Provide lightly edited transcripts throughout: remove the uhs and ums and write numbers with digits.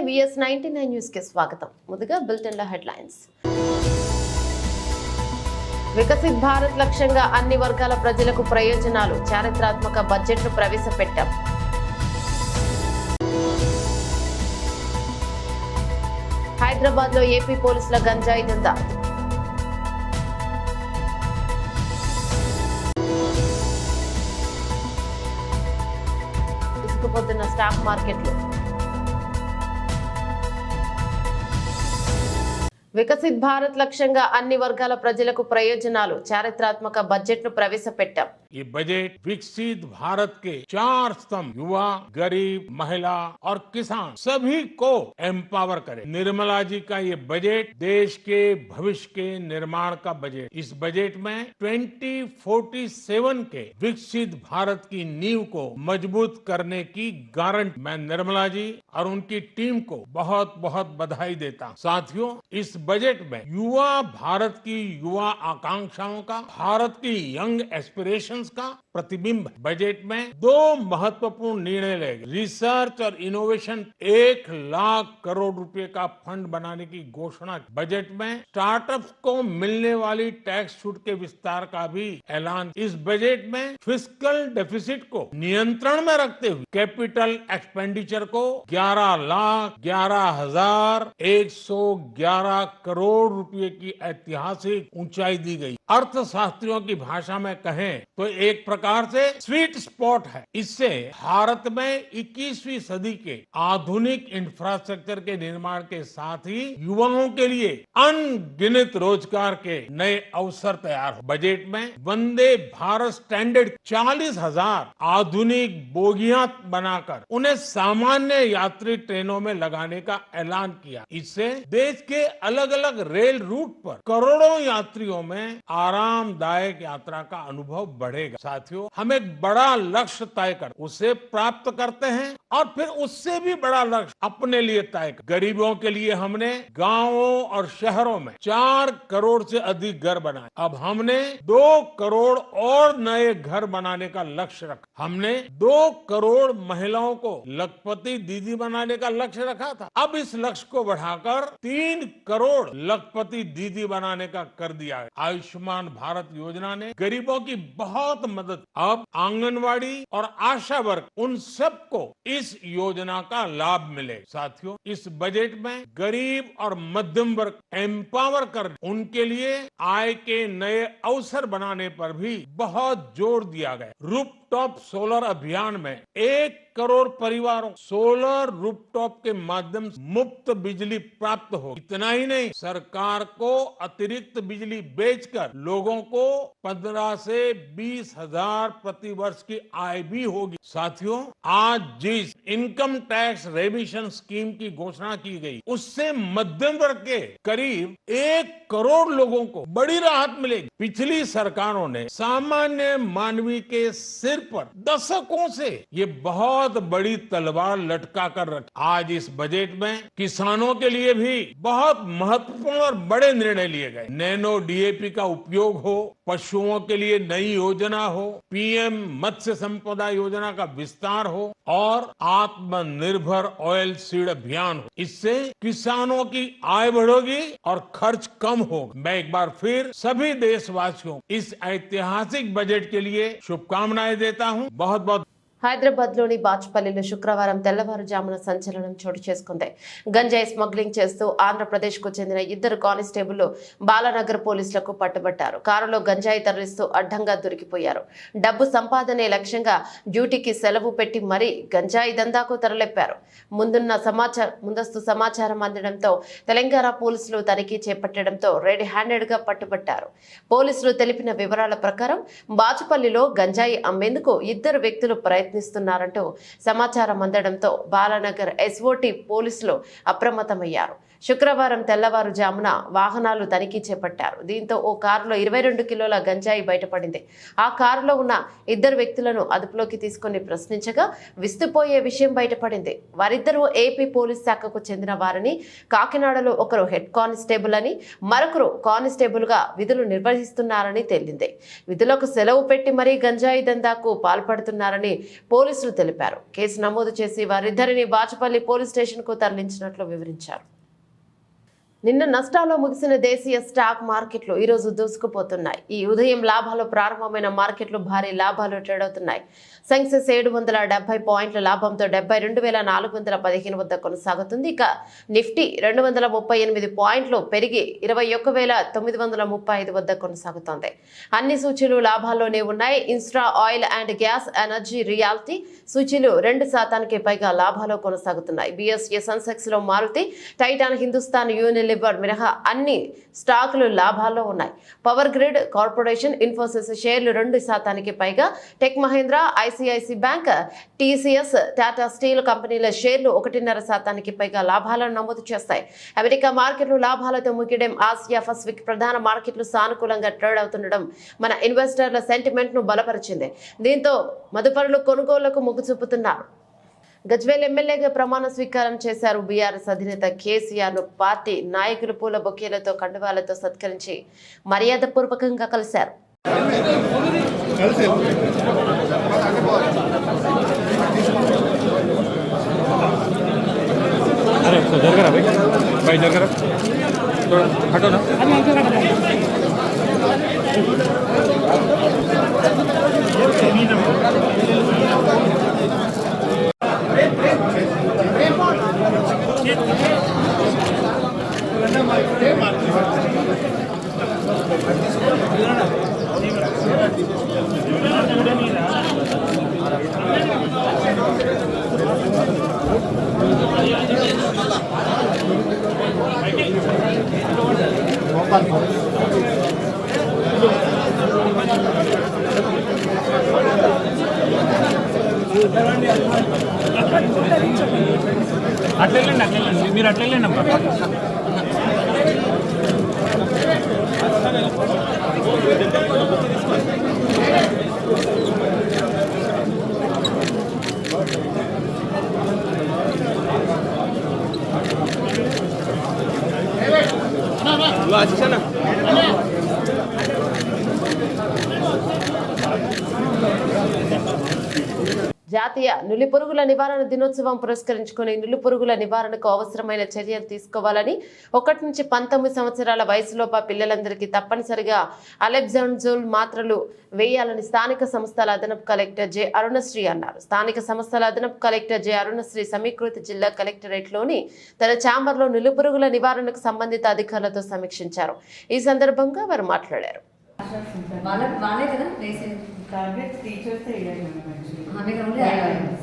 VS99 news కి స్వాగతం. ముందుగా బులెటిన్ లో హెడ్లైన్స్. వికసిత్ భారత్ లక్ష్యంగా అన్ని వర్గాల ప్రజలకు ప్రయోజనాలు, చారిత్రాత్మక బడ్జెట్ను ప్రవేశపెట్టాం. హైదరాబాద్ లో ఏపీ పోలీసుల గంజాయి దందా. ఇసుకుపోతున్న స్టాక్ మార్కెట్లు. వికసిత్ భారత్ లక్ష్యంగా అన్ని వర్గాల ప్రజలకు ప్రయోజనాలు, చారిత్రాత్మక బడ్జెట్ను ప్రవేశపెట్టాం. ये बजट विकसित भारत के 4 स्तंभ युवा, गरीब, महिला और किसान सभी को एम्पावर करे। निर्मला जी का ये बजट देश के भविष्य के निर्माण का बजट। इस बजट में 2047 के विकसित भारत की नींव को मजबूत करने की गारंटी। मैं निर्मला जी और उनकी टीम को बहुत बहुत बधाई देता हूं। साथियों, इस बजट में युवा भारत की युवा आकांक्षाओं का, भारत की यंग एस्पिरेशंस का प्रतिबिंब है। बजट में 2 महत्वपूर्ण निर्णय लिए गए। रिसर्च और इनोवेशन 1 लाख करोड़ रुपए का फंड बनाने की घोषणा। बजट में स्टार्टअप्स को मिलने वाली टैक्स छूट के विस्तार का भी ऐलान। इस बजट में फिस्कल डेफिसिट को नियंत्रण में रखते हुए कैपिटल एक्सपेंडिचर को 11,11,111 करोड़ रुपए की ऐतिहासिक ऊंचाई दी गई। अर्थशास्त्रियों की भाषा में कहें तो एक प्रकार से स्वीट स्पॉट है। इससे भारत में 21वीं सदी के आधुनिक इंफ्रास्ट्रक्चर के निर्माण के साथ ही युवाओं के लिए अनगिनत रोजगार के नए अवसर तैयार हो। बजट में वंदे भारत स्टैंडर्ड 40,000 आधुनिक बोगियां बनाकर उन्हें सामान्य यात्री ट्रेनों में लगाने का ऐलान किया। इससे देश के अलग अलग रेल रूट पर करोड़ों यात्रियों में आरामदायक यात्रा का अनुभव बढ़ेगा। साथियों, हम एक बड़ा लक्ष्य तय कर उसे प्राप्त करते हैं और फिर उससे भी बड़ा लक्ष्य अपने लिए तय कर। गरीबों के लिए हमने गांवों और शहरों में 4 करोड़ से अधिक घर बनाए। अब हमने 2 करोड़ और नए घर बनाने का लक्ष्य रखा। हमने 2 करोड़ महिलाओं को लखपति दीदी बनाने का लक्ष्य रखा था। अब इस लक्ष्य को बढ़ाकर 3 करोड़ लखपति दीदी बनाने का कर दिया है। आयुष्मान भारत योजना ने गरीबों की बहुत मदद। अब आंगनवाड़ी और आशा वर्ग उन सबको इस योजना का लाभ मिले। साथियों, इस बजट में गरीब और मध्यम वर्ग एम्पावर कर उनके लिए आय के नए अवसर बनाने पर भी बहुत जोर दिया गया। रूफटॉप सोलर अभियान में 1 करोड़ परिवारों सोलर रूफटॉप के माध्यम से मुफ्त बिजली प्राप्त हो। इतना ही नहीं, सरकार को अतिरिक्त बिजली बेचकर लोगों को 15 से 20 हजार प्रति वर्ष की आय भी होगी। साथियों, आज जिस इनकम टैक्स रेमिशन स्कीम की घोषणा की गई, उससे मध्यम वर्ग के करीब 1 करोड़ लोगों को बड़ी राहत मिलेगी। पिछली सरकारों ने सामान्य मानवी के सिर पर दशकों से ये बहुत बड़ी तलवार लटका कर रखी। आज इस बजट में किसानों के लिए भी बहुत महत्वपूर्ण और बड़े निर्णय लिए गए। नैनो डीएपी का उपयोग हो, पशुओं के लिए नई योजना हो, पीएम मत्स्य संपदा योजना का विस्तार हो और आत्मनिर्भर ऑयल सीड अभियान हो। इससे किसानों की आय बढ़ेगी और खर्च कम होगा। मैं एक बार फिर सभी देशवासियों इस ऐतिहासिक बजट के लिए शुभकामनाएं देता हूं। बहुत बहुत హైదరాబాద్లోని బాచ్పల్లిలో శుక్రవారం తెల్లవారుజామున సంచలనం చోటు చేసుకుంది. గంజాయి స్మగ్లింగ్ చేస్తూ ఆంధ్రప్రదేశ్కు చెందిన 2 కానిస్టేబుళ్లు బాలానగర్ పోలీసులకు పట్టుబట్టారు. కారులో గంజాయి తరలిస్తూ అడ్డంగా దొరికిపోయారు. డబ్బు సంపాదనే లక్ష్యంగా డ్యూటీకి సెలవు పెట్టి మరీ గంజాయి దందాకు తరలిప్పారు. ముందస్తు సమాచారం అందడంతో తెలంగాణ పోలీసులు తనిఖీ చేపట్టడంతో రెడ్ హ్యాండెడ్ గా పట్టుబట్టారు. పోలీసులు తెలిపిన వివరాల ప్రకారం బాచుపల్లిలో గంజాయి అమ్మేందుకు 2 వ్యక్తులు ప్రయత్నిస్తున్నారంటూ సమాచారం అందడంతో బాలానగర్ ఎస్ఓటీ పోలీసులు అప్రమత్తమయ్యారు. శుక్రవారం తెల్లవారుజామున వాహనాలు తనిఖీ చేపట్టారు. దీంతో ఓ కారులో 22 కిలోల గంజాయి బయటపడింది. ఆ కారులో ఉన్న 2 వ్యక్తులను అదుపులోకి తీసుకుని ప్రశ్నించగా విస్తుపోయే విషయం బయటపడింది. వారిద్దరూ ఏపీ పోలీస్ శాఖకు చెందిన వారని, కాకినాడలో ఒకరు హెడ్ కానిస్టేబుల్ అని, మరొకరు కానిస్టేబుల్ గా విధులు నిర్వహిస్తున్నారని తేలింది. విధులకు సెలవు పెట్టి మరీ గంజాయి దందాకు పాల్పడుతున్నారని పోలీసులు తెలిపారు. కేసు నమోదు చేసి వారిద్దరిని బాచుపల్లి పోలీస్ స్టేషన్ కు తరలించినట్లు వివరించారు. నిన్న నష్టాల్లో ముగిసిన దేశీయ స్టాక్ మార్కెట్లు ఈ రోజు దూసుకుపోతున్నాయి. ఈ ఉదయం లాభాలు ప్రారంభమైన మార్కెట్లు భారీ లాభాలు ట్రేడ్ అవుతున్నాయి. సెన్సెక్స్ 770 పాయింట్ల లాభంతో 72,415 వద్ద కొనసాగుతుంది. ఇక నిఫ్టీ 238 పాయింట్లు పెరిగి 21,935 వద్ద కొనసాగుతోంది. అన్ని సూచీలు లాభాల్లోనే ఉన్నాయి. ఇన్స్ట్రా oil and gas, energy, realty సూచీలు 2% పైగా లాభాలు కొనసాగుతున్నాయి. BSE సెన్సెక్స్ లో మారుతి, టైటాన్, హిందుస్థాన్ యూనిలివర్ మినహా అన్ని స్టాకులు లాభాల్లో ఉన్నాయి. పవర్ గ్రిడ్ కార్పొరేషన్, ఇన్ఫోసిస్ షేర్లు 2% పైగా, tech Mahindra, ICICI bank, TCS, Tata steel కంపెనీల షేర్లు 1.5% పైగా లాభాలను నమోదు చేస్తాయి. అమెరికా మార్కెట్లు లాభాలతో ముగియడం, ఆసియా పసిఫిక్ ప్రధాన మార్కెట్లు సానుకూలంగా ట్రేడ్ అవుతుండడం మన ఇన్వెస్టర్ల సెంటిమెంట్ ను బలపరిచింది. దీంతో మదుపరులు కొనుగోళ్లకు మొగ్గు చూపుతున్నారు. గజ్వేల్ ఎమ్మెల్యేగా ప్రమాణ స్వీకారం చేశారు. బీఆర్ఎస్ అధినేత కేసీఆర్ ను పార్టీ నాయకులు పూల బొకేలతో, కండువాలతో సత్కరించి మర్యాదపూర్వకంగా కలిశారు. అట్లెళ్ళండి మీరు అట్లెళ్ళండి అమ్మా. జాతీయ నులిపురుగుల నివారణ దినోత్సవం పురస్కరించుకుని నులిపురుగుల నివారణకు అవసరమైన చర్యలు తీసుకోవాలని 1 నుంచి 19 సంవత్సరాల వయసులోప పిల్లలందరికీ తప్పనిసరిగా అలెబ్జాంజోల్ మాత్రలు వేయాలని స్థానిక సంస్థల అదనపు కలెక్టర్ జె అరుణశ్రీ అన్నారు. స్థానిక సంస్థల అదనపు కలెక్టర్ జె అరుణశ్రీ సమీకృత జిల్లా కలెక్టరేట్లోని తన ఛాంబర్లో నులిపురుగుల నివారణకు సంబంధిత అధికారులతో సమీక్షించారు. ఈ సందర్భంగా వారు మాట్లాడారు. వాళ్ళే కదా ప్లేస్ టార్గెట్స్ టీచర్స్ మీరు ఓన్లీ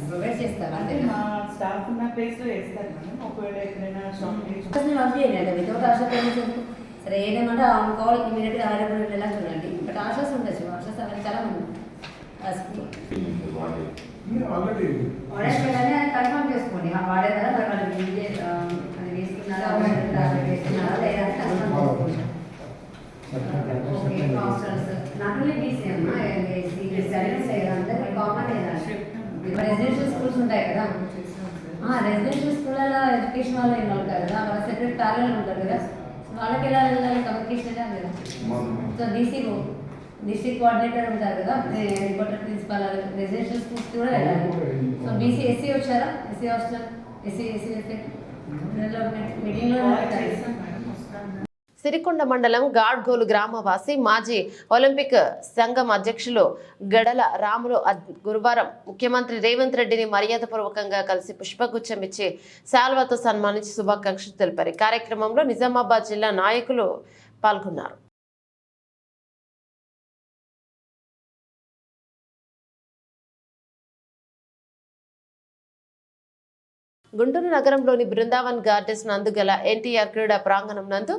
ప్రొవైడ్ చేస్తారా అంతే మా స్టాఫ్ ఉన్న ప్లేస్ లో వేస్తారు మేడం. ఒకవేళ ఎక్కడైనా షాప్ పంపించండి వితౌట్ ఆశా పేరెంట్స్ సరే ఏదేమంటే ఆన్ కాల్ ఇమీడియట్గా అవైలబుల్ ఎలా చూడండి. బట్ ఆశాస్ ఉండొచ్చు, ఆశాస్ అవన్నీ చాలా మంది కన్ఫర్మ్ చేసుకోండి. వాడేదా మరి వాళ్ళు అది వేసుకున్నారా వేసుకున్నారా లేదా కన్ఫర్మ్ చేసుకోండి. Okay hostels not only BC అమ్మా స్టడీస్ అందరూ కామన్ రెసిడెన్షియల్ స్కూల్స్ ఉంటాయి కదా. రెసిడెన్షియల్ స్కూల్లో ఎడ్యుకేషన్ వాళ్ళు ఏం ఉంటారు కదా, వాళ్ళ సెపరేట్ ప్యారల్ ఉంటారు కదా, వాళ్ళకి ఎలా వెళ్ళాలి కమ్యూనికేషన్ ఎలా కదా. సో డిస్ట్రిక్ట్ కోఆర్డినేటర్ ఉంటారు కదా, హెడ్క్వార్టర్ ప్రిన్సిపల్ రెసిడెన్షియల్ స్కూల్స్ కూడా వెళ్ళాలి. సో బీసీ ఎస్సీ వచ్చారా, ఎస్సీ హాస్టల్ ఎస్సీ మీటింగ్లో సిరికొండ మండలం గాడ్గోలు గ్రామవాసి మాజీ ఒలింపిక్ సంఘం అధ్యక్షులు గడల రాములు గురువారం ముఖ్యమంత్రి రేవంత్ రెడ్డిని మర్యాదపూర్వకంగా కలిసి పుష్పగుచ్చం ఇచ్చి శాల్వాతో సన్మానించి శుభాకాంక్షలు తెలిపారు. ఈ కార్యక్రమంలో నిజామాబాద్ జిల్లా నాయకులు పాల్గొన్నారు. గుంటూరు నగరంలోని బృందావన్ గార్డెన్స్ నందు గల ఎన్టీఆర్ క్రీడా ప్రాంగణం నందు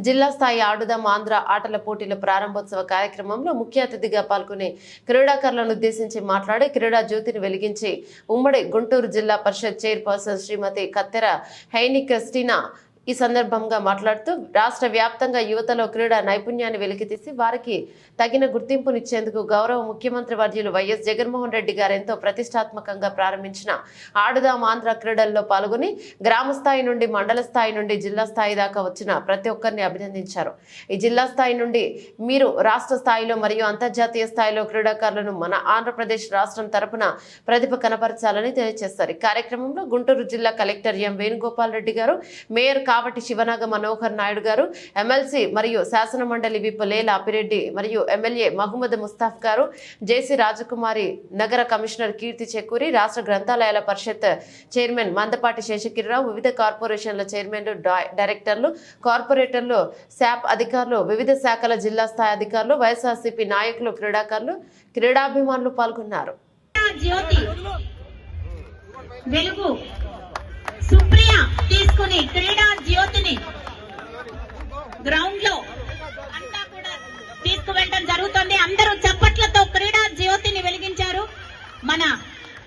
జిల్లా స్థాయి ఆడుదాం ఆంధ్ర ఆటల పోటీల ప్రారంభోత్సవ కార్యక్రమంలో ముఖ్య అతిథిగా పాల్గొని క్రీడాకారులను ఉద్దేశించి మాట్లాడి క్రీడా జ్యోతిని వెలిగించి ఉమ్మడి గుంటూరు జిల్లా పరిషత్ చైర్పర్సన్ శ్రీమతి కత్తెర హైని క్రిస్టినా ఈ సందర్భంగా మాట్లాడుతూ రాష్ట్ర వ్యాప్తంగా యువతలో క్రీడా నైపుణ్యాన్ని వెలికితీసి వారికి తగిన గుర్తింపునిచ్చేందుకు గౌరవ ముఖ్యమంత్రి వర్యులు వైఎస్ జగన్మోహన్ రెడ్డి గారు ఎంతో ప్రతిష్టాత్మకంగా ప్రారంభించిన ఆడుదాం ఆంధ్ర క్రీడల్లో పాల్గొని గ్రామ స్థాయి నుండి మండల స్థాయి నుండి జిల్లా స్థాయి దాకా వచ్చిన ప్రతి ఒక్కరిని అభినందించారు. ఈ జిల్లా స్థాయి నుండి మీరు రాష్ట్ర స్థాయిలో మరియు అంతర్జాతీయ స్థాయిలో క్రీడాకారులను మన ఆంధ్రప్రదేశ్ రాష్ట్రం తరపున ప్రతిభ కనపరచాలని తెలియజేశారు. ఈ కార్యక్రమంలో గుంటూరు జిల్లా కలెక్టర్ ఎం వేణుగోపాల్ రెడ్డి గారు, మేయర్ కాబట్టి శివనాగ మనోహర్ నాయుడు గారు, ఎమ్మెల్సీ మరియు శాసన మండలి విప్ లేల అపిరెడ్డి మరియు ఎమ్మెల్యే మహమ్మద్ ముస్తాఫ్ గారు, జేసీ రాజకుమారి, నగర కమిషనర్ కీర్తి చెక్కూరి, రాష్ట్ర గ్రంథాలయాల పరిషత్ చైర్మన్ మందపాటి శేషగిరిరావు, వివిధ కార్పొరేషన్ల చైర్మన్లు, డైరెక్టర్లు, కార్పొరేటర్లు, శాప్ అధికారులు, వివిధ శాఖల జిల్లా స్థాయి అధికారులు, వైఎస్ఆర్సీపీ నాయకులు, క్రీడాకారులు, క్రీడాభిమానులు పాల్గొన్నారు. సుప్రియ తీసుకుని క్రీడా జ్యోతిని గ్రౌండ్ లో అంతా కూడా తీసుకువెళ్ళడం జరుగుతుంది. అందరూ చప్పట్లతో క్రీడా జ్యోతిని వెలిగించారు. మన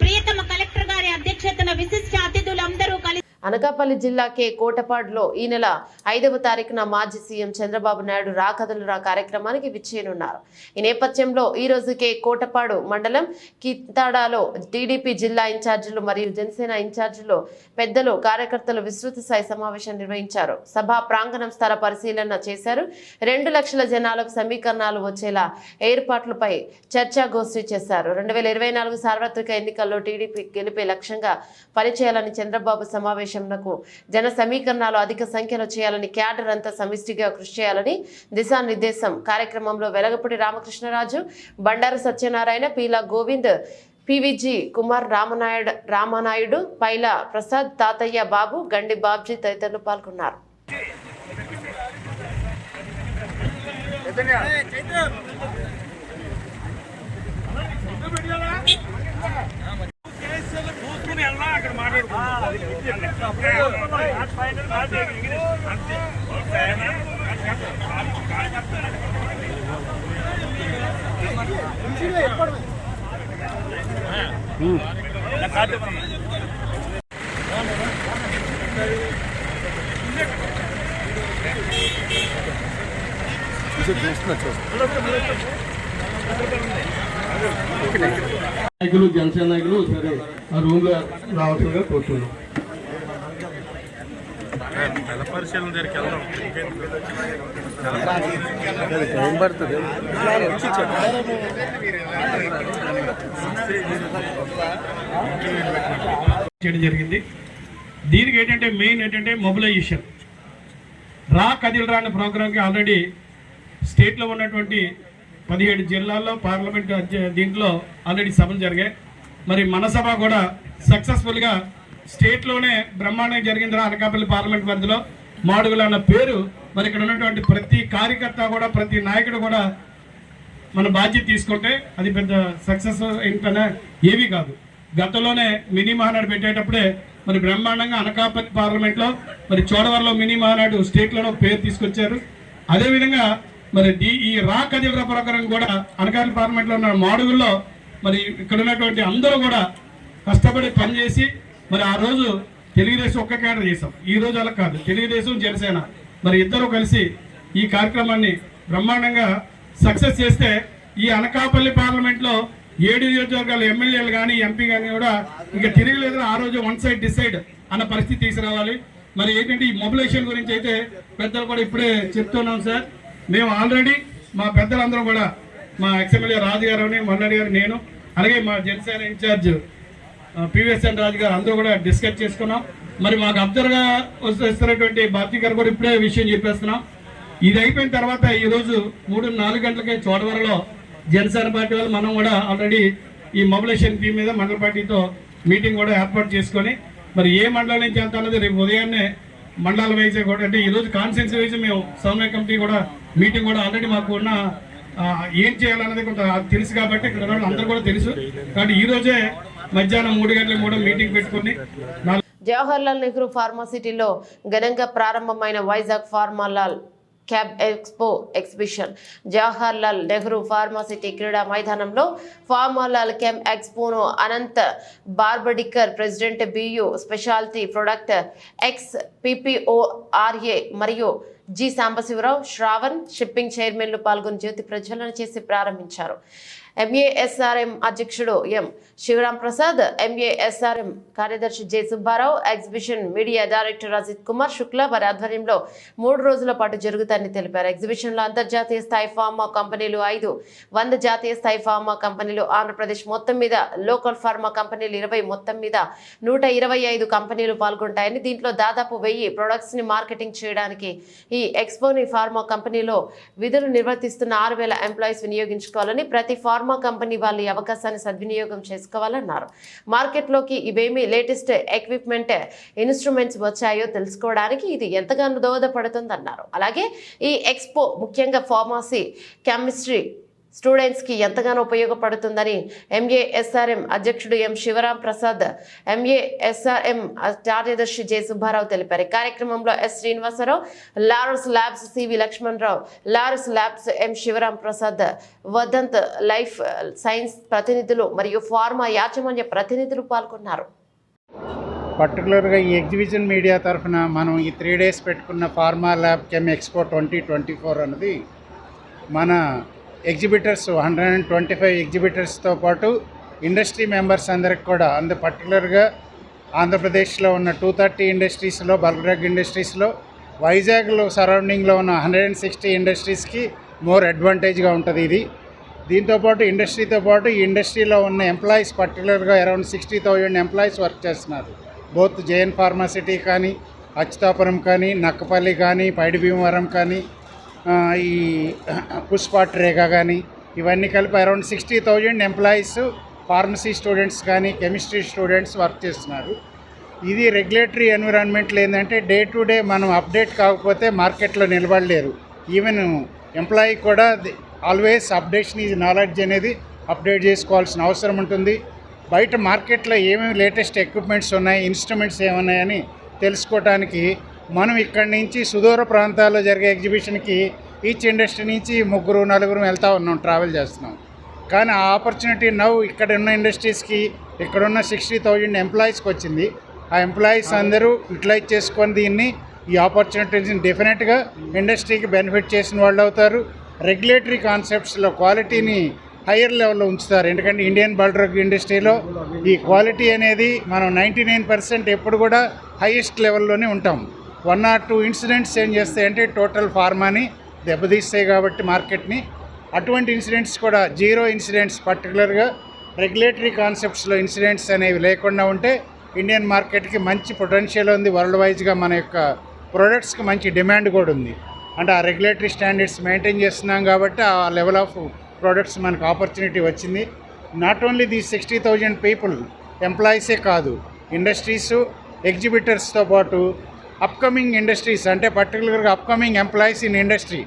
ప్రియతమ కలెక్టర్ గారి అధ్యక్షతన విశిష్ట అతిథులందరూ కలిసి అనకాపల్లి జిల్లా కే కోటపాడులో ఈ నెల 5వ తారీఖున మాజీ సీఎం చంద్రబాబు నాయుడు రాకదలురా కార్యక్రమానికి విచ్చేయనున్నారు. ఈ నేపథ్యంలో ఈ రోజు కే కోటపాడు మండలం కిత్తాడాలో టీడీపీ జిల్లా ఇన్ఛార్జీలు మరియు జనసేన ఇన్ఛార్జీలు పెద్దలు కార్యకర్తలు విస్తృత స్థాయి సమావేశం నిర్వహించారు. సభా ప్రాంగణం స్థల పరిశీలన చేశారు. 2 లక్షల జనాలకు సమీకరణాలు వచ్చేలా ఏర్పాట్లపై చర్చాగోష్ఠి చేశారు. 2024 సార్వత్రిక ఎన్నికల్లో టీడీపీ గెలిపే లక్ష్యంగా పనిచేయాలని చంద్రబాబు సమావేశం జన సమీకరణాలు అధిక సంఖ్యలో చేయాలని, క్యాడర్ అంతా సమిష్టిగా కృషి చేయాలని దిశానిర్దేశం. కార్యక్రమంలో వెలగపూడి రామకృష్ణరాజు, బండారు సత్యనారాయణ, పీలా గోవింద్, పివిజి కుమార్, రామనాయుడు, పైలా ప్రసాద్, తాతయ్య బాబు, గండి బాబ్జీ తదితరులు పాల్గొన్నారు. నాయకులు, జనసేన నాయకులు సరే ఆ రూమ్ లో రావాల్సిందిగా కోరుతున్నాం. పరిశీలన దగ్గరికి వెళ్దాం. చేయడం జరిగింది. దీనికి ఏంటంటే మెయిన్ ఏంటంటే మొబిలైజేషన్. రా కదిల్ రాని ప్రోగ్రామ్కి ఆల్రెడీ స్టేట్లో ఉన్నటువంటి 17 జిల్లాల్లో పార్లమెంట్ దీంట్లో ఆల్రెడీ సభలు జరిగాయి. మరి మన సభ కూడా సక్సెస్ఫుల్గా స్టేట్లోనే బ్రహ్మాండంగా జరిగిందిరా అనకాపల్లి పార్లమెంట్ పరిధిలో. మాడుగుల అన్న పేరు మరి ఇక్కడ ఉన్నటువంటి ప్రతి కార్యకర్త కూడా, ప్రతి నాయకుడు కూడా మన బాధ్యత తీసుకుంటే అది పెద్ద సక్సెస్ ఏంటనే ఏవి కాదు. గతంలోనే మినీ మహానాడు పెట్టేటప్పుడే మరి బ్రహ్మాండంగా అనకాపల్లి పార్లమెంట్లో మరి చోడవరంలో మినీ మహానాడు స్టేట్లోనే పేరు తీసుకొచ్చారు. అదేవిధంగా మరి ఈ రా కదిల్రా ప్రోగ్రాం కూడా అనకాపల్లి పార్లమెంట్లో ఉన్న మాడుగుల్లో మరి ఇక్కడ ఉన్నటువంటి అందరూ కూడా కష్టపడి పనిచేసి మరి ఆ రోజు తెలుగుదేశం ఒక్క కేడర్ చేసాం. ఈ రోజు అలా కాదు, తెలుగుదేశం జనసేన మరి ఇద్దరు కలిసి ఈ కార్యక్రమాన్ని బ్రహ్మాండంగా సక్సెస్ చేస్తే ఈ అనకాపల్లి పార్లమెంట్లో 7 నియోజకవర్గాల ఎమ్మెల్యేలు కానీ ఎంపీ కానీ కూడా ఇంకా తిరగలేదు. ఆ రోజు వన్ సైడ్ డిసైడ్ అన్న పరిస్థితి తీసుకురావాలి. మరి ఏంటంటే ఈ మొబిలైజేషన్ గురించి అయితే పెద్దలు కూడా ఇప్పుడే చెప్తున్నాం సార్. మేము ఆల్రెడీ మా పెద్దలందరం కూడా మా ఎక్స్ఎమ్మెల్యే రాజు గారు, మల్లడి గారు, నేను అలాగే మా జనసేన ఇన్ఛార్జ్ పివిఎస్ఎన్ రాజు గారు అందరూ కూడా డిస్కస్ చేసుకున్నాం. మరి మాకు అబ్జర్వ్గా వస్తున్నటువంటి బాబ్జీ గారు కూడా ఇప్పుడే విషయం చెప్పేస్తున్నాం. ఇది అయిపోయిన తర్వాత ఈరోజు 3-4 గంటలకే చోడవరంలో జనసేన పార్టీ వాళ్ళు మనం కూడా ఆల్రెడీ ఈ మొబిలైజేషన్ టీం మీద మండల పార్టీతో మీటింగ్ కూడా ఏర్పాటు చేసుకొని మరి ఏ మండలం నుంచి వెళ్తా అన్నది రేపు ఉదయాన్నే మండల వైజ్ కూడా, అంటే ఈరోజు కాన్స్టిట్యూన్సీ వైజ్ మేము సమన్వయ కమిటీ కూడా మీటింగ్ కూడా ఆల్రెడీ మాకు ఉన్న ఏం చేయాలన్నది కొంత తెలుసు కాబట్టి ఇక్కడ అందరూ కూడా తెలుసు. కాబట్టి ఈ రోజే మధ్యాహ్నం 3 గంటలకు కూడా మీటింగ్ పెట్టుకుని జవహర్లాల్ నెహ్రూ ఫార్మాసిటీలో ఘనంగా ప్రారంభమైన వైజాగ్ ఫార్మాలాల్ క్యాబ్ expo exhibition Jawaharlal Nehru pharma city క్రీడా మైదానంలో ఫార్మాలాల్ క్యాబ్ ఎక్స్పోను Anant Barbadikar president BU specialty product ఎక్స్ పిపిఓఆర్ఏ మరియు జి సాంబశివరావు శ్రావణ్ షిప్పింగ్ చైర్మన్లు పాల్గొని జ్యోతి ప్రజ్వలన చేసి ప్రారంభించారు. ఎంఏఎస్ఆర్ఎం అధ్యక్షుడు ఎం శివరాం ప్రసాద్, ఎంఏఎస్ఆర్ఎం కార్యదర్శి J Subbarao, exhibition media director Ajit Kumar Shukla వారి ఆధ్వర్యంలో 3 రోజుల పాటు జరుగుతాయని తెలిపారు. ఎగ్జిబిషన్ లో అంతర్జాతీయ స్థాయి ఫార్మా కంపెనీలు 5, 100 జాతీయ స్థాయి ఫార్మా కంపెనీలు, ఆంధ్రప్రదేశ్ మొత్తం మీద లోకల్ ఫార్మా కంపెనీలు 20, మొత్తం మీద 125 కంపెనీలు పాల్గొంటాయని, దీంట్లో దాదాపు 1000 ప్రొడక్ట్స్ ని మార్కెటింగ్ చేయడానికి ఈ ఎక్స్పోని ఫార్మా కంపెనీలో విధులు నిర్వర్తిస్తున్న 6000 ఎంప్లాయీస్ వినియోగించుకోవాలని, ప్రతి ఫార్మా కంపెనీ వాళ్ళు ఈ అవకాశాన్ని సద్వినియోగం చేసుకోవాలన్నారు. మార్కెట్లోకి ఇవేమి లేటెస్ట్ ఎక్విప్మెంట్ ఇన్స్ట్రుమెంట్స్ వచ్చాయో తెలుసుకోవడానికి ఇది ఎంతగానో దోహదపడుతుందన్నారు. అలాగే ఈ ఎక్స్పో ముఖ్యంగా ఫార్మసీ, కెమిస్ట్రీ స్టూడెంట్స్ కి ఎంతగానో ఉపయోగపడుతుందని ఎంఏఎస్ఆర్ఎం అధ్యక్షుడు ఎం శివరాం ప్రసాద్, ఎంఏఎస్ఆర్ఎం కార్యదర్శి జె సుబ్బారావు తెలిపారు. కార్యక్రమంలో S Srinivasarao, Laurus labs CV Lakshmanarao, Laurus labs M Sivaram Prasad, వదంత్ లైఫ్ సైన్స్ ప్రతినిధులు మరియు ఫార్మా యాజమాన్య ప్రతినిధులు పాల్గొన్నారు. పర్టికులర్గా ఈ ఎగ్జిబిషన్ మీడియా తరఫున మనం ఈ 3 days పెట్టుకున్న ఫార్మా ల్యాబ్ కెమ్ ఎక్స్పో 2024 అన్నది మన ఎగ్జిబిటర్స్ 125 ఎగ్జిబిటర్స్తో పాటు ఇండస్ట్రీ మెంబర్స్ అందరికి కూడా పర్టికులర్గా ఆంధ్రప్రదేశ్లో ఉన్న 230 ఇండస్ట్రీస్లో, బల్క్ డ్రగ్ ఇండస్ట్రీస్లో, వైజాగ్లో సరౌండింగ్లో ఉన్న 160 ఇండస్ట్రీస్కి మోర్ అడ్వాంటేజ్గా ఉంటుంది ఇది. దీంతోపాటు ఇండస్ట్రీతో పాటు ఈ ఇండస్ట్రీలో ఉన్న ఎంప్లాయీస్ పర్టికులర్గా అరౌండ్ 60,000 ఎంప్లాయీస్ వర్క్ చేస్తున్నారు. బోత్ జేఎన్ ఫార్మాసిటీ కానీ, అచ్యుతాపురం కానీ, నక్కపల్లి కానీ, పైడి భీమవరం కానీ, ఈ పుష్పాట్ రేగా కానీ, ఇవన్నీ కలిపి అరౌండ్ 60,000 ఎంప్లాయీస్ ఫార్మసీ స్టూడెంట్స్ కానీ, కెమిస్ట్రీ స్టూడెంట్స్ వర్క్ చేస్తున్నారు. ఇది రెగ్యులేటరీ ఎన్విరాన్మెంట్లో ఏంటంటే డే టు డే మనం అప్డేట్ కాకపోతే మార్కెట్లో నిలబడలేరు. ఈవెన్ ఎంప్లాయీ కూడా ఆల్వేస్ అప్డేషన్ ఈజ్ నాలెడ్జ్ అనేది అప్డేట్ చేసుకోవాల్సిన అవసరం ఉంటుంది. బయట మార్కెట్లో ఏమేమి లేటెస్ట్ ఎక్విప్మెంట్స్ ఉన్నాయి, ఇన్స్ట్రుమెంట్స్ ఏమున్నాయని తెలుసుకోవటానికి మనం ఇక్కడి నుంచి సుదూర ప్రాంతాల్లో జరిగే ఎగ్జిబిషన్కి ఈచ్ ఇండస్ట్రీ నుంచి 3-4 వెళ్తూ ఉన్నాం, ట్రావెల్ చేస్తున్నాం. కానీ ఆ ఆపర్చునిటీ ఇక్కడ ఉన్న ఇండస్ట్రీస్కి ఇక్కడున్న 60,000 ఎంప్లాయీస్కి వచ్చింది. ఆ ఎంప్లాయీస్ అందరూ యూటిలైజ్ చేసుకొని దీన్ని, ఈ ఆపర్చునిటీస్ని డెఫినెట్గా ఇండస్ట్రీకి బెనిఫిట్ చేసిన వాళ్ళు అవుతారు. రెగ్యులేటరీ కాన్సెప్ట్స్లో క్వాలిటీని హయ్యర్ లెవెల్లో ఉంచుతారు. ఎందుకంటే ఇండియన్ బల్క్ డ్రగ్ ఇండస్ట్రీలో ఈ క్వాలిటీ అనేది మనం 99% ఎప్పుడు కూడా హైయెస్ట్ లెవెల్లోనే ఉంటాం. 1 or 2 ఇన్సిడెంట్స్ ఏం చేస్తాయంటే టోటల్ ఫార్మాని దెబ్బతీస్తాయి కాబట్టి మార్కెట్ని. అటువంటి ఇన్సిడెంట్స్ కూడా 0 ఇన్సిడెంట్స్, పర్టికులర్గా రెగ్యులేటరీ కాన్సెప్ట్స్లో ఇన్సిడెంట్స్ అనేవి లేకుండా ఉంటే ఇండియన్ మార్కెట్కి మంచి పొటెన్షియల్ ఉంది. వరల్డ్ వైజ్గా మన యొక్క ప్రొడక్ట్స్కి మంచి డిమాండ్ కూడా ఉంది. అంటే ఆ రెగ్యులేటరీ స్టాండర్డ్స్ మెయింటైన్ చేస్తున్నాం కాబట్టి ఆ లెవెల్ ఆఫ్ ప్రొడక్ట్స్ మనకు ఆపర్చునిటీ వచ్చింది. నాట్ ఓన్లీ ది 60,000 పీపుల్ ఎంప్లాయీసే కాదు, ఇండస్ట్రీస్, ఎగ్జిబిటర్స్తో పాటు అప్కమింగ్ ఇండస్ట్రీస్, అంటే పర్టికులర్గా అప్కమింగ్ ఎంప్లాయీస్ ఇన్ ఇండస్ట్రీ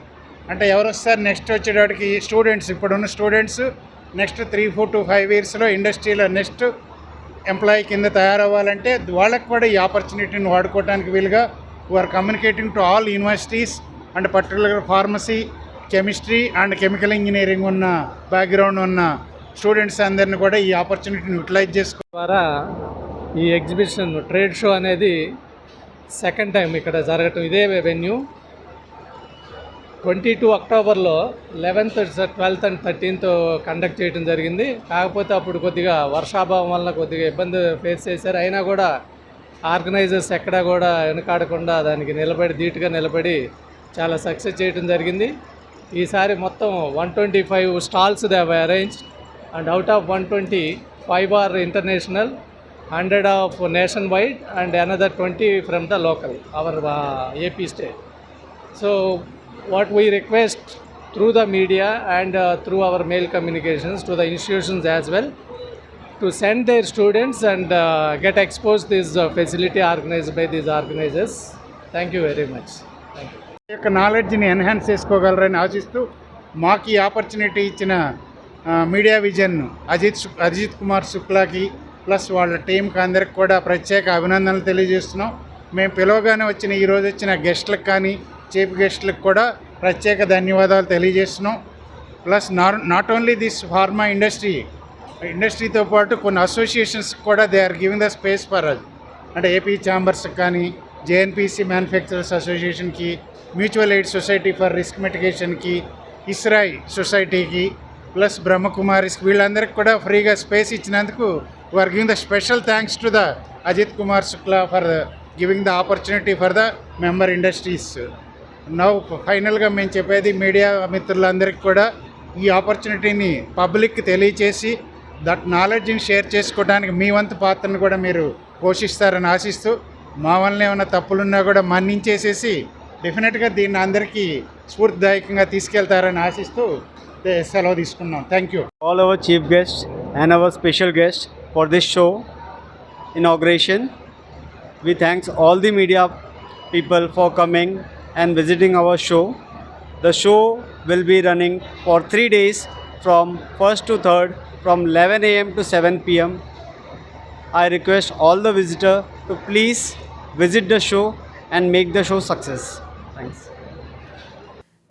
అంటే ఎవరు వస్తారు నెక్స్ట్ వచ్చేటప్పటికి స్టూడెంట్స్. ఇప్పుడున్న స్టూడెంట్స్ నెక్స్ట్ 3-4 to 5 yearsలో ఇండస్ట్రీలో నెక్స్ట్ ఎంప్లాయీ కింద తయారవ్వాలంటే వాళ్ళకి కూడా ఈ ఆపర్చునిటీని వాడుకోవడానికి వీలుగా we are communicating to all universities and పర్టికులర్గా pharmacy, chemistry and chemical engineering ఉన్న బ్యాక్గ్రౌండ్ ఉన్న స్టూడెంట్స్ అందరిని కూడా ఈ ఆపర్చునిటీని యూటిలైజ్ చేసుకో ద్వారా ఈ ఎగ్జిబిషన్ ట్రేడ్ షో అనేది సెకండ్ టైం ఇక్కడ జరగటం. ఇదే వెన్యూ 22 అక్టోబర్లో 11th, 12th and 13th conduct చేయడం జరిగింది. కాకపోతే అప్పుడు కొద్దిగా వర్షాభావం వల్ల కొద్దిగా ఇబ్బంది ఫేస్ చేశారు. అయినా కూడా ఆర్గనైజర్స్ ఎక్కడా కూడా వెనకాడకుండా దానికి ధీటుగా నిలబడి చాలా సక్సెస్ చేయడం జరిగింది. ఈసారి మొత్తం 125 stalls they have arranged and out of 120, 5 are international, 100 of nationwide and another 20 from the local, our AP state. So what we request through the media and through our mail communications to the institutions as well to send their students and get exposed this facility organized by these organizers. Thank you very much. Thank you. యొక్క నాలెడ్జ్ని enhance చేసుకోగలరని ఆశిస్తూ మాకు ఈ opportunity ఇచ్చిన media vision Ajit Kumar శుక్లాకి plus వాళ్ళ టీంకి అందరికి కూడా ప్రత్యేక అభినందనలు తెలియజేస్తున్నాం. మేము పిలవగానే ఈరోజు వచ్చిన గెస్ట్లకు కానీ చీఫ్ గెస్ట్లకు కూడా ప్రత్యేక ధన్యవాదాలు తెలియజేస్తున్నాం. Plus not only this pharma ఇండస్ట్రీతో పాటు కొన్ని అసోసియేషన్స్ కూడా they are giving the space for us. అంటే ఏపీ ఛాంబర్స్ కానీ, జేఎన్పిసి మ్యానుఫ్యాక్చరర్స్ అసోసియేషన్కి, mutual aid society for risk మిటిగేషన్కి, ఇస్రాయ్ సొసైటీకి, ప్లస్ బ్రహ్మకుమారిస్కి, వీళ్ళందరికీ కూడా ఫ్రీగా స్పేస్ ఇచ్చినందుకు we are giving the special thanks to the Ajit Kumar Shukla for giving the opportunity for the member industries. Now ఫైనల్గా మేము చెప్పేది మీడియా మిత్రులందరికీ కూడా ఈ ఆపర్చునిటీని పబ్లిక్కి తెలియచేసి దట్ నాలెడ్జ్ని షేర్ చేసుకోవడానికి మీ వంతు పాత్రను కూడా మీరు పోషిస్తారని ఆశిస్తూ, మా వల్ల ఏమైనా తప్పులున్నా కూడా మన్నించేసేసి డెఫినెట్గా దీన్ని అందరికీ స్ఫూర్తిదాయకంగా తీసుకెళ్తారని ఆశిస్తూ సెలవు తీసుకున్నాం. Thank you. All our chief guests and our special guest for this show inauguration. We thanks all the media people for coming and visiting our show. The show will be running for 3 days from 1st to 3rd from 11 a.m. to 7 p.m. I request all the visitors to please visit the show and make the show success. Thanks.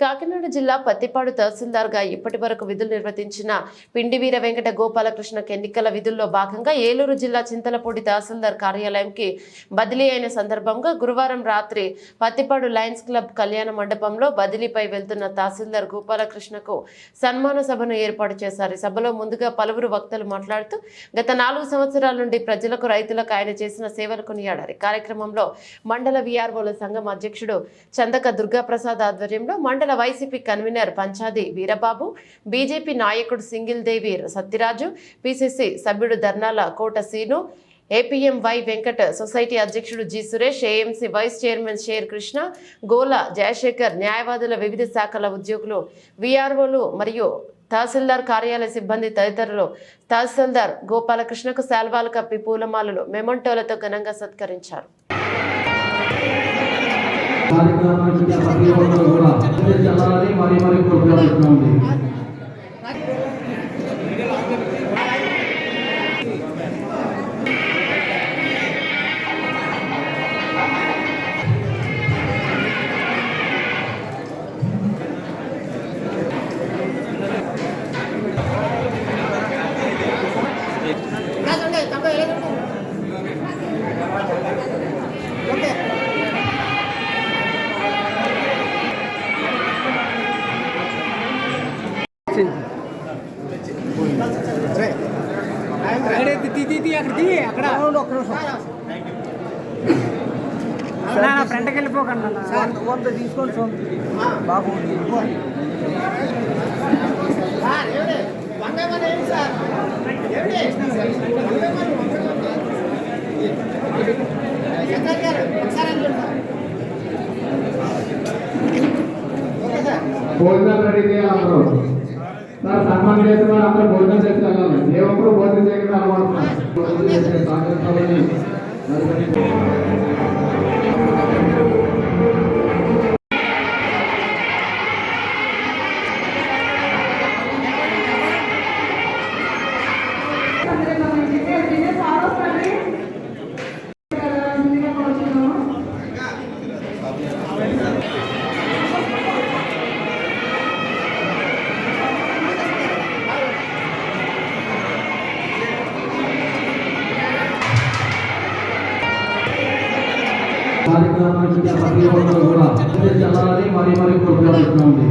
Kakinada జిల్లా పత్తిపాడు తహసీల్దార్గా ఇప్పటి వరకు విధులు నిర్వర్తించిన పిండి వీర వెంకట గోపాలకృష్ణకు ఎన్నికల విధుల్లో భాగంగా ఏలూరు జిల్లా చింతలపూడి తహసీల్దార్ కార్యాలయంకి బదిలీ అయిన సందర్భంగా గురువారం రాత్రి పత్తిపాడు లయన్స్ క్లబ్ కళ్యాణ మండపంలో బదిలీపై వెళ్తున్న తహసీల్దార్ గోపాలకృష్ణకు సన్మాన సభను ఏర్పాటు చేశారు. ఈ సభలో ముందుగా పలువురు వక్తలు మాట్లాడుతూ గత 4 సంవత్సరాల నుండి ప్రజలకు, రైతులకు ఆయన చేసిన సేవలు కొనియాడారు. కార్యక్రమంలో మండల వీఆర్ఓల సంఘం అధ్యక్షుడు చందక దుర్గాప్రసాద్ ఆధ్వర్యంలో మండల YCP convener Panchadi Veerababu, BJP నాయకుడు సింగిల్ దేవి సత్యరాజు, పిసిసి సభ్యుడు Dharnala Kota Seenu, APM Y Venkat society అధ్యక్షుడు G Suresh, AMC vice chairman షేర్ కృష్ణ, గోల జయశేఖర్, న్యాయవాదుల వివిధ శాఖల ఉద్యోగులు, వీఆర్ఓలు మరియు తహసీల్దార్ కార్యాలయ సిబ్బంది తదితరులు తహసీల్దార్ గోపాలకృష్ణకు శాల్వాలు కప్పి పూలమాలలు, మెమంటోలతో ఘనంగా సత్కరించారు. కార్యక్రమానికి ప్రతి ఒక్కరు కూడా చల్లాలని మరి కోరుకుంటున్నామండి. ఫ్రంట్కి వెళ్ళిపోకండి వంద తీసుకోండి బాగుంది. భోజనాలు రెడీ చేయాలి. సార్ సన్మానం చేసిన వారు అందరూ భోజనం చేసి వెళ్ళాలి. ఏ ఒక్కరు భోజనం చేయకుండా అలవాటు. కార్యక్రమానికి ప్రతి ఒక్కరు కూడా చల్లాలని మరి కోరుకుంటున్నామండి.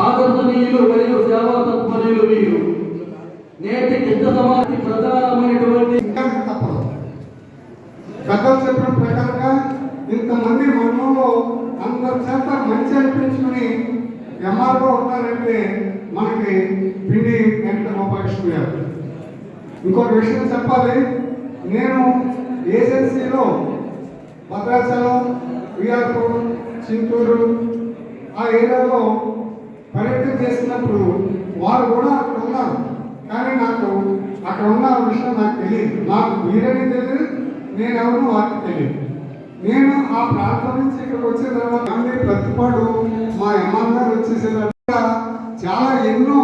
ఆదరణీయులు పూర్వజులు వీరు. నేటి యుద్ధ సమాధి ప్రధానమైనటువంటి తప్పదు. పెద్దలు చెప్పిన ప్రకారంగా ఇంతమంది మండలంలో అందరి చేత మంచి అనిపించుకుని ఎంఆర్ఓ ఉన్నారంటే మనకి పిండి వెంకట గోపాలకృష్ణ గారు. ఇంకొక విషయం చెప్పాలి, నేను ఏజెన్సీలో భద్రాచలం, విఆర్పూర్, చింతూరు ఆ ఏరియాలో పర్యటన చేసినప్పుడు వారు కూడా అక్కడ ఉన్నారు. కానీ నాకు అక్కడ ఉన్న విషయం నాకు తెలియదు. నాకు వీరని తెలియదు, నేను ఎవరు వారికి తెలియదు. నేను ఆ ప్రాంతం నుంచి ఇక్కడికి వచ్చిన తర్వాత ప్రతిపాడు మా ఎంఆర్ గారు వచ్చేసేదాకా చాలా ఎన్నో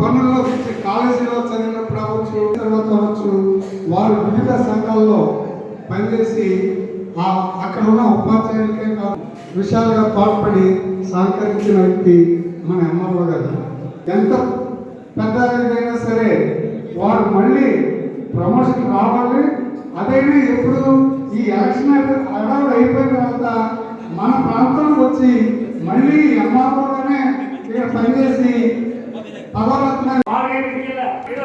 పనుల్లో కాలేజీలో చదివినప్పుడు అవ్వచ్చు, తర్వాత అవ్వచ్చు, వారు వివిధ సంఘాల్లో పనిచేసి అక్కడ ఉన్న ఉపాధ్యాయులకే విషయాలుగా తోడ్పడి సహకరించిన వ్యక్తి మన ఎంఆర్ఓ గారు. ఎంత పెద్ద అయినా సరే వారు మళ్ళీ ప్రమోషన్ రావాలి. అదేనే ఎప్పుడు ఈ ఎలక్షన్ అడవులు అయిపోయిన తర్వాత మన ప్రాంతంలో వచ్చి మళ్ళీ ఎంఆర్ఓగానే ఇక్కడ పనిచేసి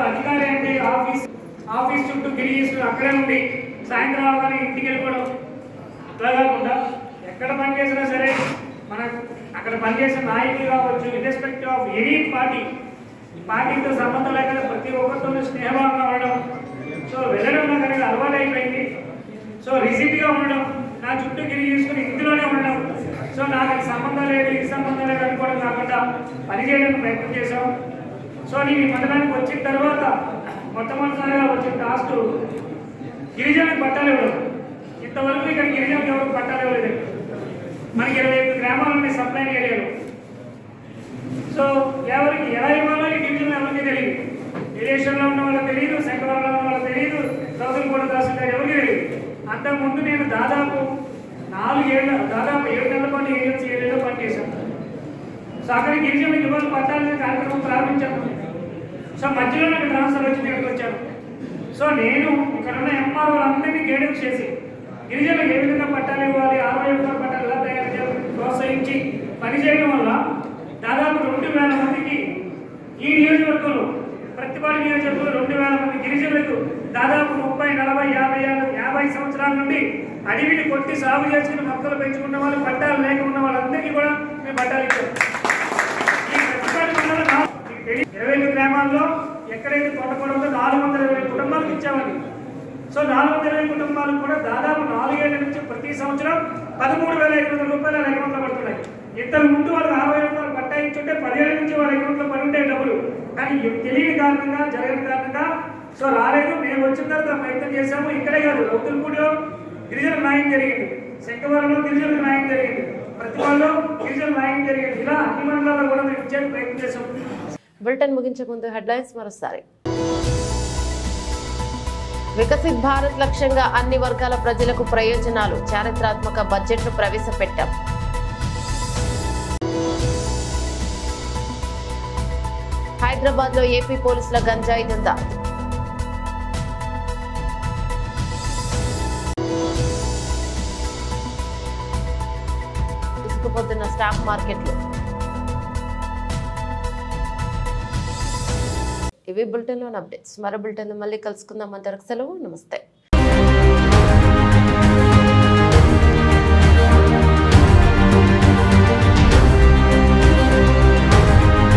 అధికారి అంటే ఆఫీస్ చుట్టూ తిరిగి అక్కడే ఉండి సాయంత్రం అవగానే ఇంటికి వెళ్ళిపోవడం అట్లా కాకుండా ఎక్కడ పనిచేసినా సరే మన అక్కడ పనిచేసిన నాయకులు కావచ్చు, ఇర్రెస్పెక్టివ్ ఆఫ్ ఎనీ పార్టీతో సంబంధం లేకుండా ప్రతి ఒక్కరితో స్నేహంగా ఉండడం. సో వెళ్ళడం నాకు అనేది అలవాటు అయిపోయింది. సో రిజిడ్గా ఉండడం, నా చుట్టూ గిరి చేసుకుని ఇందులోనే ఉండడం. సో నాకు అది సంబంధం లేదు, ఇది సంబంధం లేదు అనుకోవడం కాకుండా పనిచేయడానికి ప్రయత్నం చేశాం. సో నేను ఈ మండలానికి వచ్చిన తర్వాత మొట్టమొదటిసారిగా వచ్చిన టాస్క్ గిరిజనులకు పట్టాలు ఇవ్వడం. ఇంతవరకు ఇక్కడ గిరిజనులకు ఎవరికి పట్టాలు ఇవ్వలేదు. మనకి 25 గ్రామాలు ఉన్నాయి సప్లైన్ ఏరియాలో. సో ఎవరికి ఎలా ఇవ్వాలో ఈ డివిజన్ ఎవరికి తెలియదు. ఏరియేషన్లో ఉన్న వాళ్ళకి తెలియదు, శంకవరంలో ఉన్న వాళ్ళకి తెలియదు, రౌతులపూడ తహసీల్దార్ ఎవరికి తెలియదు. అంతకుముందు నేను దాదాపు 7 నెలల పాటు ఏజెన్సీ ఏరియాలో పనిచేశాను. సో అక్కడ గిరిజనులకు ఇవ్వాలి పట్టాలని కార్యక్రమం ప్రారంభించాను. సో మధ్యలో నాకు ట్రాన్స్ఫర్ వచ్చి ఇక్కడికి వచ్చాను. సో నేను ఇక్కడ ఉన్న ఎంఆర్ఓలందరినీ గైడెన్స్ చేసి గిరిజనులకు ఏ విధంగా పట్టాలు ఇవ్వాలి, 60 పట్టాలు ఎలా తయారు చేయాలని ప్రోత్సహించి పనిచేయడం వల్ల దాదాపు 2000 మందికి ఈ నియోజకవర్గంలో ప్రతిపాడు నియోజకవర్గంలో 2000 మంది గిరిజనులకు దాదాపు 30, 40, 50 సంవత్సరాల నుండి అడవిని కొట్టి సాగు చేసుకుని మొక్కలు పెంచుకున్న వాళ్ళు, పట్టాలు లేక ఉన్న వాళ్ళందరికీ కూడా మేము పట్టాలు ఇచ్చాం. ఈ ప్రతిపాడు మండలం 25 గ్రామాల్లో ఎక్కడైతే కొండపడంతో 420 కుటుంబాలకు ఇచ్చామని. సో 420 కుటుంబాలకు కూడా దాదాపు 4 ఏళ్ల నుంచి ప్రతి సంవత్సరం 13,500 రూపాయల అకౌంట్లో పడుతున్నాయి. ఇంతకు ముందు వాళ్ళు 60 రూపాయలు పట్టా ఇచ్చుంటే 10 ఏళ్ల నుంచి వాళ్ళ అకౌంట్లో పడి ఉంటే డబ్బులు. కానీ తెలియని కారణంగా, జరగని కారణంగా సో రాలేదు. మేము వచ్చిన తర్వాత ప్రయత్నం చేశాము. ఇక్కడే కాదు, రౌతులపూడిలో గిరిజన న్యాయం జరిగింది, శంకవరంలో గిరిజన న్యాయం జరిగింది, ప్రతిపాడులో గిరిజన న్యాయం జరిగింది. ఇలా అన్ని మండలాల్లో కూడా మేము ఇచ్చే ప్రయత్నం చేశాము. బులెటిన్ ముగించే ముందు హెడ్లైన్స్ మరోసారి. వికసిత్ భారత్ లక్ష్యంగా అన్ని వర్గాల ప్రజలకు ప్రయోజనాలు, చారిత్రాత్మక బడ్జెట్ను ప్రవేశపెట్టాం. హైదరాబాద్ లో ఏపీ పోలీసుల గంజాయి దందా. తీసుకుపోతున్న స్టాక్ మార్కెట్లు. ఇవి బులెటిన్లోని అప్డేట్స్. మరో బులెటిన్ మళ్ళీ కలుసుకుందాం. అంతవరకు సెలవు, నమస్తే.